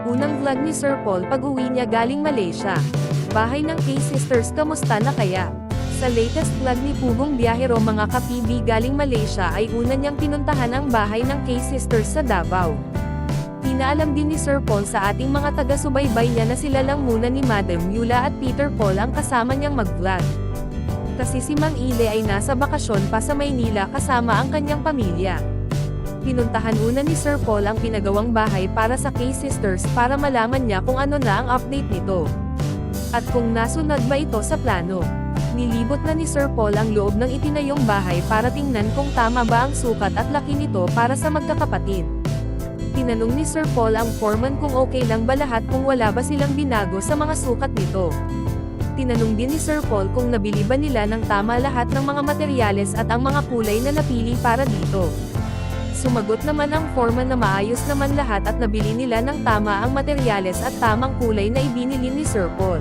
Unang vlog ni Sir Paul pag-uwi niya galing Malaysia. Bahay ng K-Sisters, kamusta na kaya? Sa latest vlog ni Pugong Biyahero mga ka-PB galing Malaysia ay una niyang pinuntahan ang bahay ng K-Sisters sa Davao. Pinaalam din ni Sir Paul sa ating mga taga-subaybay niya na sila lang muna ni Madam Yula at Peter Paul ang kasama niyang mag-vlog. Kasi si Mang Ile ay nasa bakasyon pa sa Maynila kasama ang kanyang pamilya. Pinuntahan una ni Sir Paul ang pinagawang bahay para sa K-Sisters para malaman niya kung ano na ang update nito. At kung nasunod ba ito sa plano. Nilibot na ni Sir Paul ang loob ng itinayong bahay para tingnan kung tama ba ang sukat at laki nito para sa magkakapatid. Tinanong ni Sir Paul ang foreman kung okay lang ba lahat kung wala ba silang binago sa mga sukat nito. Tinanong din ni Sir Paul kung nabili ba nila ng tama lahat ng mga materyales at ang mga kulay na napili para dito. Sumagot naman ang foreman na maayos naman lahat at nabili nila ng tama ang materyales at tamang kulay na ibinili ni Sir Paul.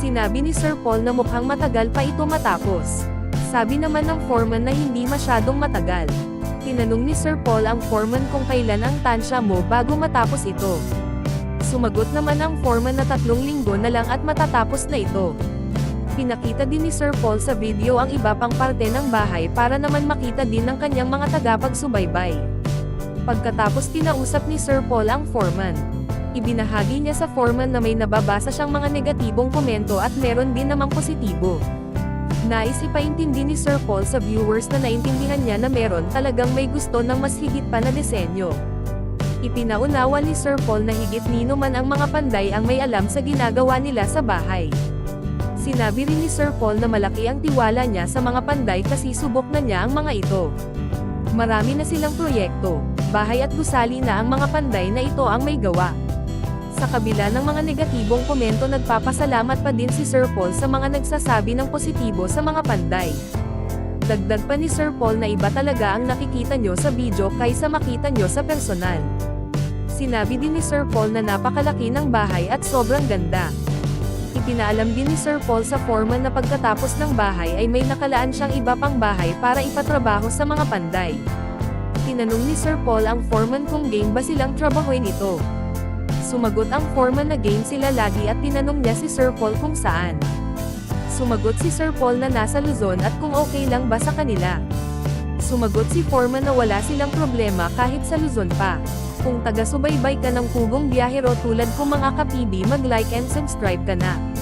Sinabi ni Sir Paul na mukhang matagal pa ito matapos. Sabi naman ng foreman na hindi masyadong matagal. Tinanong ni Sir Paul ang foreman kung kailan ang tansya mo bago matapos ito. Sumagot naman ang foreman na 3 linggo na lang at matatapos na ito. Pinakita din ni Sir Paul sa video ang iba pang parte ng bahay para naman makita din ng kanyang mga tagapagsubaybay. Pagkatapos kinausap ni Sir Paul ang foreman. Ibinahagi niya sa foreman na may nababasa siyang mga negatibong komento at meron din namang positibo. Nais ipaintindi ni Sir Paul sa viewers na naintindihan niya na meron talagang may gusto ng mas higit pa na disenyo. Ipinaunawa ni Sir Paul na higit nino man ang mga panday ang may alam sa ginagawa nila sa bahay. Sinabi rin ni Sir Paul na malaki ang tiwala niya sa mga panday kasi subok na niya ang mga ito. Marami na silang proyekto, bahay at gusali na ang mga panday na ito ang may gawa. Sa kabila ng mga negatibong komento nagpapasalamat pa din si Sir Paul sa mga nagsasabi ng positibo sa mga panday. Dagdag pa ni Sir Paul na iba talaga ang nakikita nyo sa video kaysa makita nyo sa personal. Sinabi din ni Sir Paul na napakalaki ng bahay at sobrang ganda. Ipinaalam din ni Sir Paul sa foreman na pagkatapos ng bahay ay may nakalaan siyang iba pang bahay para ipatrabaho sa mga panday. Tinanong ni Sir Paul ang foreman kung game ba silang trabahoin ito. Sumagot ang foreman na game sila lagi at tinanong niya si Sir Paul kung saan. Sumagot si Sir Paul na nasa Luzon at kung okay lang ba sa kanila. Sumagot si foreman na wala silang problema kahit sa Luzon pa. Kung taga-subaybay ka ng Pugong Biyahero tulad ko mga ka-PB mag-like and subscribe ka na.